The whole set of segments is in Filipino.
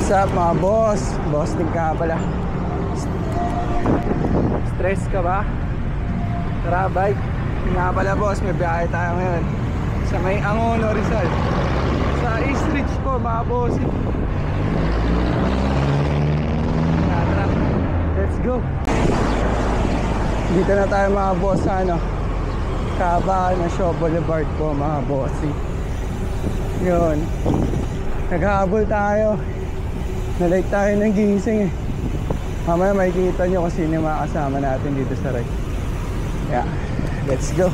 What's up mga boss? Boss din ka pala. Stress ka ba? Tara bike. Nga pala boss, may biyahe tayo ngayon sa may Angono, Rizal. Sa East Ridge po mga boss. Tara, let's go. Dito na tayo mga boss sa ano, Kabaan na Shaw Boulevard po mga boss. Yun, naghahabol tayo. Nalike tayo ng gising eh. Mamaya makikita nyo kung sino yung mga kasama natin dito sa ride. Yeah, let's go.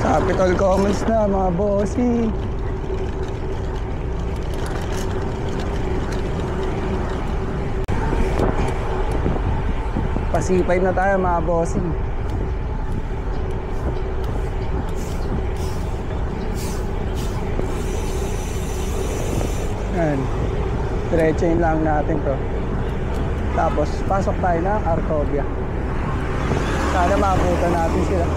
Capitol Commons na mga bossy. Pasipay na tayo mga bossy. Yan, diretsain lang natin to. Tapos pasok tayo ng Arcovia. Sana maabutan natin sila.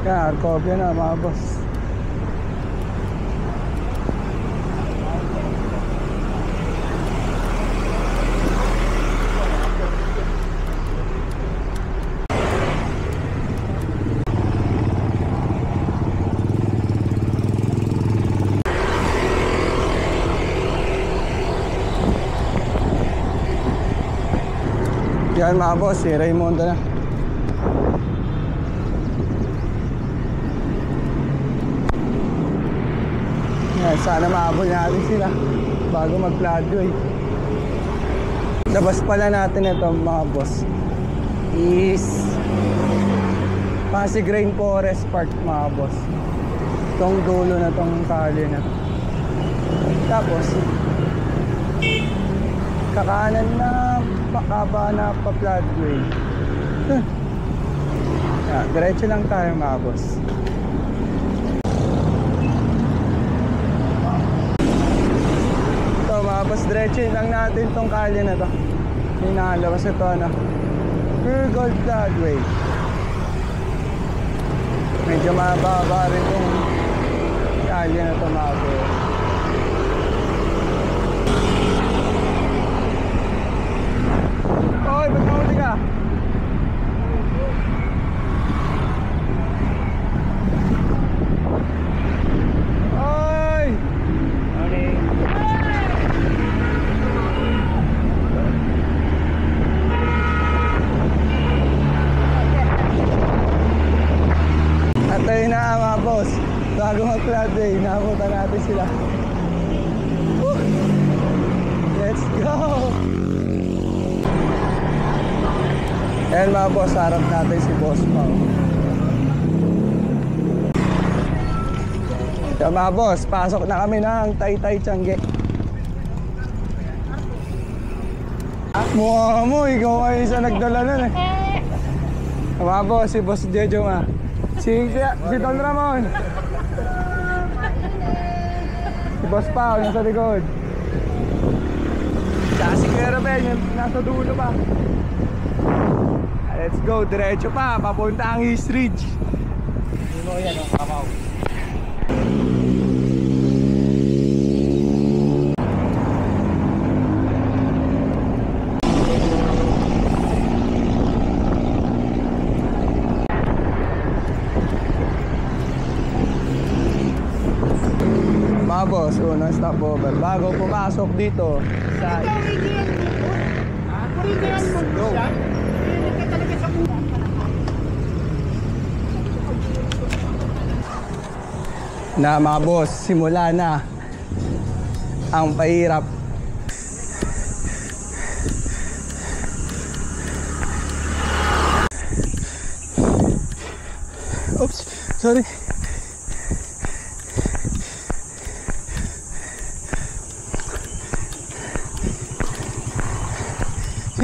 Yan, Arcovia na mga boss. Yan mga boss, si Raymundo na. Yan, sana maabol natin sila bago mag-floodway. Labas pala natin ito mga boss is Pasig Rainforest Park mga boss. Itong dulo na itong kali na. Tapos kakanan na pakaba na pa-floodway. Yeah, diretso lang tayo mga boss. Ito mga boss, diretso lang natin itong kalye na to. Yung nakalabas ito ano, Pure Gold Floodway. Medyo mababa rin itong kalye na to mga boss. Oy, ba't mahuli ka? Oy! Morning. At ayun na mga boss, bago mag-floodway, naabutan natin sila. Woo! Let's go! Ayan mga boss, harap natin si Boss Mau. Ito mga boss, pasok na kami ng Taytay Tiangge. Mukha mo, ikaw kayo isa nagdala nun eh. Mga boss, si Boss Jejo nga. Si Don Ramon. Si Boss Pao, nasa likod. Si Kuya Robel, nasa dulo pa. Let's go, diretso pa, papunta ang East Ridge. Dulo yan, ang Kamaw. Mga boss, unang stopover bago pumasok dito sa go. Na mga boss, simula na ang pahirap. Oops, sorry.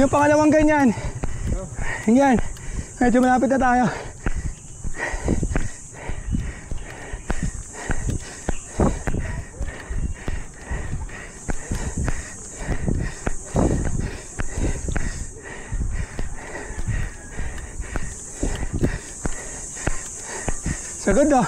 Yung pangalawang ganyan. Ganyan. Medyo malapit na tayo. Sagad na.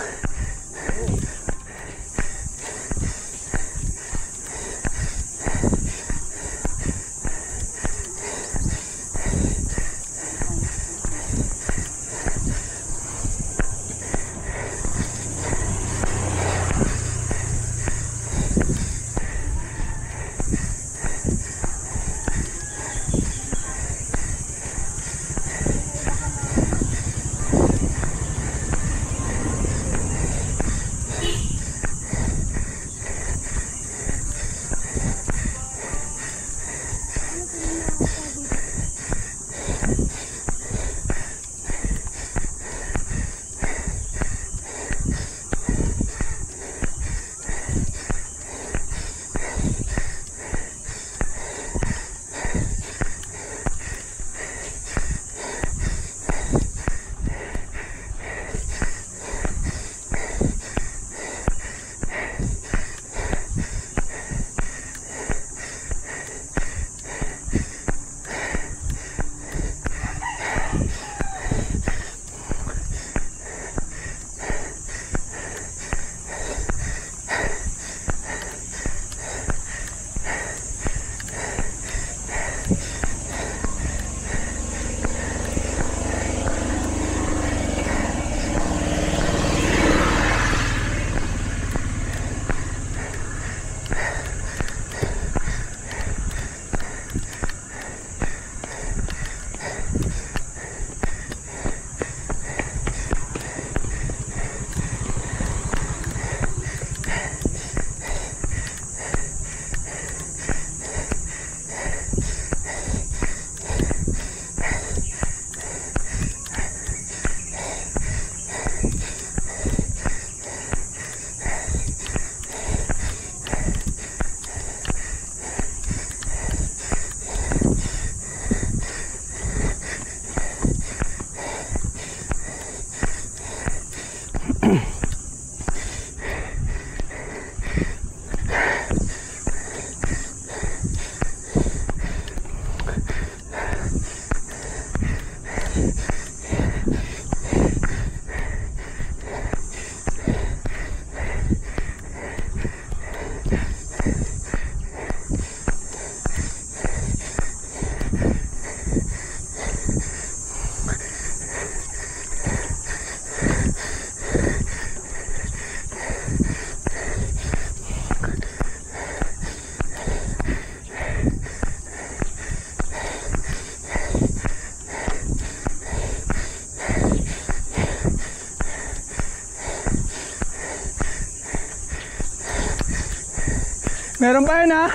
Meron pa yun ha.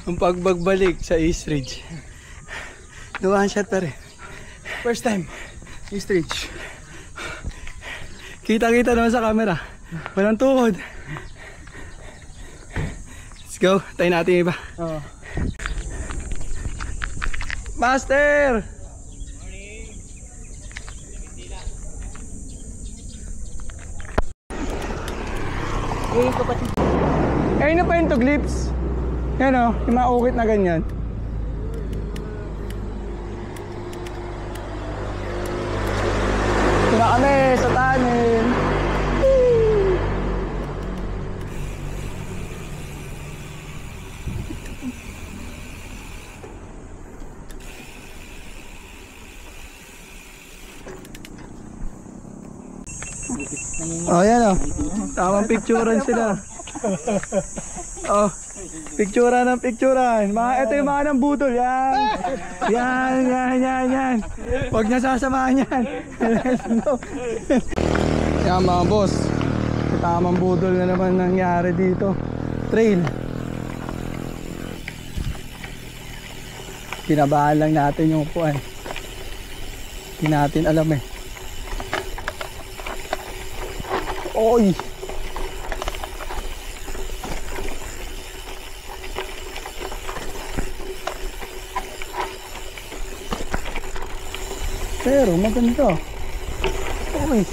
Ang pagbagbalik sa East Ridge. One shot pa rin. First time East Ridge. Kita-kita naman sa camera. Walang tukod. Let's go. Tayo natin iba. Oo. Master! Morning! Ayun na pa yung tuglips. Yan o, yung maukit na ganyan. Ito na kami sa tanin. Oh, yan o. Tamang picturean sila. Oh, picturean ng picturean. Ito yung mga ng budol. Yan. Yan. Huwag na sasamahan yan. Yan mga boss. Tamang budol na naman nangyari dito. Trail. Kinabahan lang natin yung upuan. Hindi natin alam eh. Oy! Pero maganda. Okay.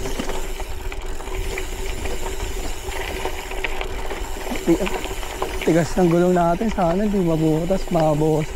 Tigas ng gulong natin. Sana hindi mabutas, mabuhos.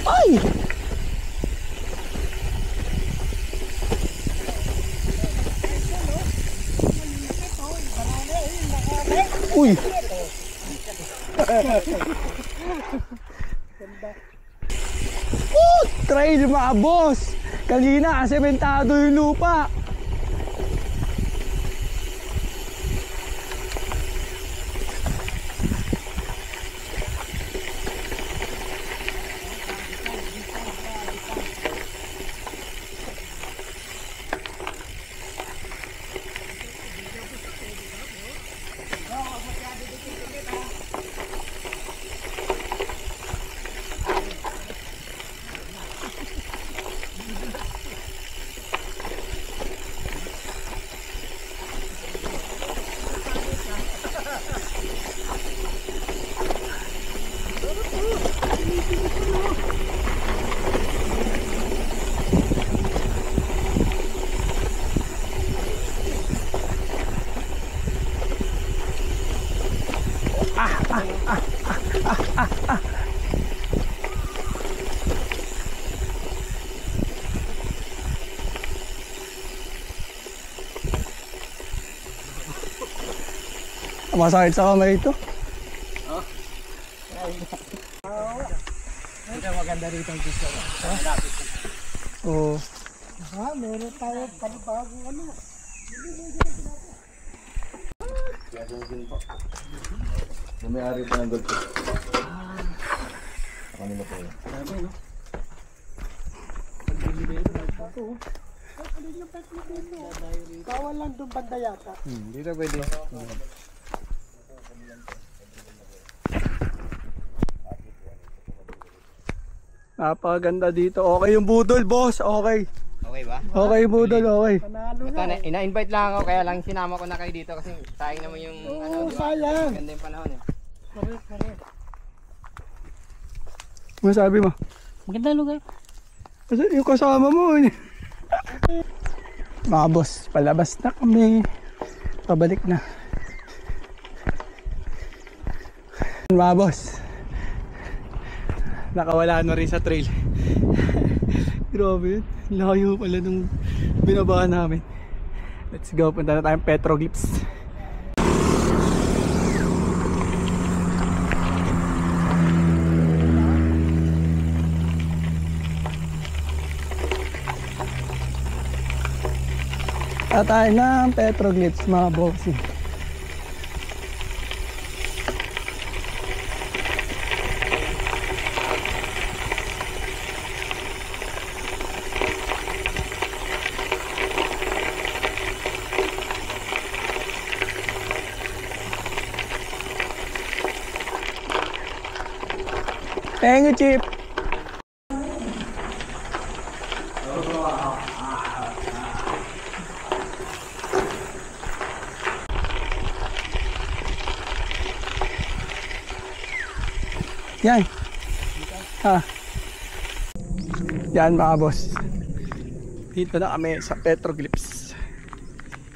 Ay! Uy! Trail mga boss! Kanina sementado yung lupa. Masakit sa kamay ito. Oh. Ito maganda rito ang gusto ko. Oo. Meron tayo panibagong ano. Yan po. May-ari pa ng gold po. Kanina po yun. Bawal lang doon banda yata. Dito pwede. Napakaganda dito. Okay yung budol, boss. Okay. Okay ba? Okay yung budol, okay. Ito, ina-invite lang ako kaya lang sinama ko na kayo dito kasi sayang naman yung ano, di ba? Sayang. Ganda yung panahon eh. Masabi mo? Maganda lugar. Kasi yung kasama mo. Mga boss, palabas na kami. Pabalik na. Mga boss, nakawala na rin sa trail. Grabe yun. Layo pala nung binabahan namin. Let's go. Punta na tayong petroglyphs. Tatay ng petroglyphs mga bossing. Thank you, Chip. Yan. Yan mga boss. Dito na kami sa petroglyphs.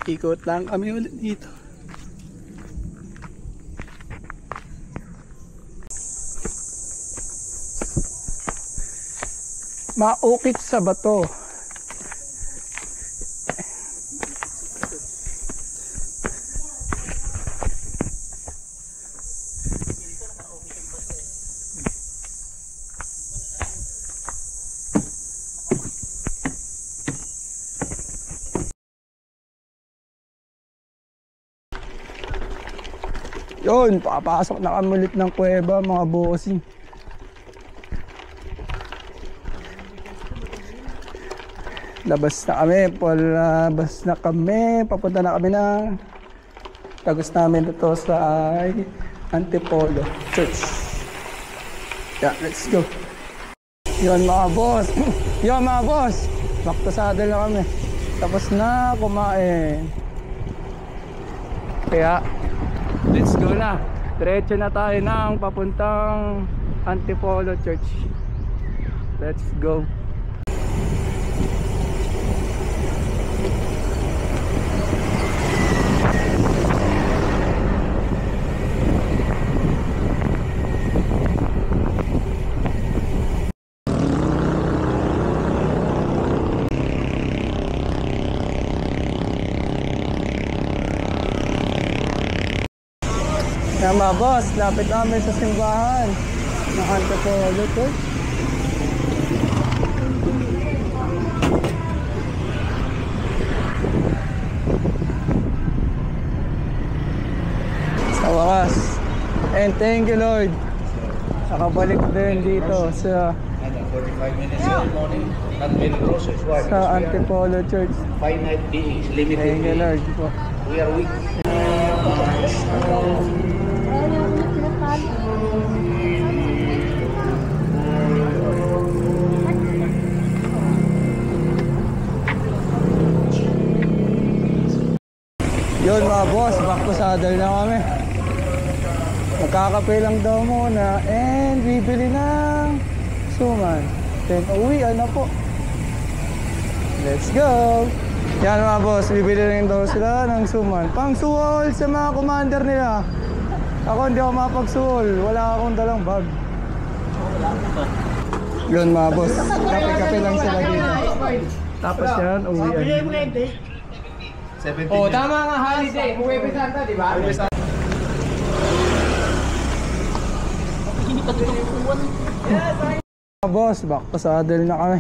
Ikot lang kami ulit dito. Maukit sa bato. Yun, papasok na kami ulit ng kuweba mga bossing. Labas na kami, papunta na kami ng Tagos namin ito sa Antipolo Church. Yeah, let's go. Yun mga boss. Yun mga boss. Back to saddle na kami. Tapos na kumain. Kaya, let's go na. Diretso na tayo ng papuntang Antipolo Church. Let's go. Yan mga boss, lapit namin sa simbahan ng Antipolo Church. Sa wakas. And thank you Lord. Nakabalik din dito sa 45 minutes in morning, not very groceries. Why? sa Antipolo Church. Finite beings, limited Thank you Lord beings. po. We are weak. Yun mga boss, back to saddle na kami. Magkakape lang daw muna and bibili ng suman. Then uwian na po. Let's go! Yan mga boss, bibili rin daw sila ng suman. Pang suol sa mga commander nila. Ako hindi ako mapag-suol, wala akong dalang bag. Yun mga boss, kape-kape lang sila dito. Tapos yan, uwian. 17 Oh, tama nga holiday. Huwebes Santa, di ba? Mga boss, back to saddle na kami.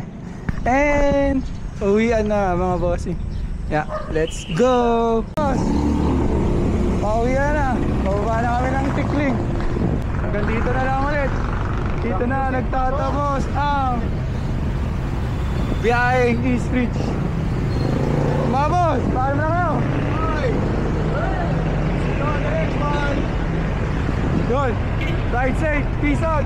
And uwian na mga bossing. Yeah, let's go! Boss, pauwian na. Bababa na kami ng Tikling. Hanggang dito na lang ulit. Dito na nagtatapos ang biyaheng East Ridge. Mga boss, paano na kayo? Good. Ride safe. Peace out.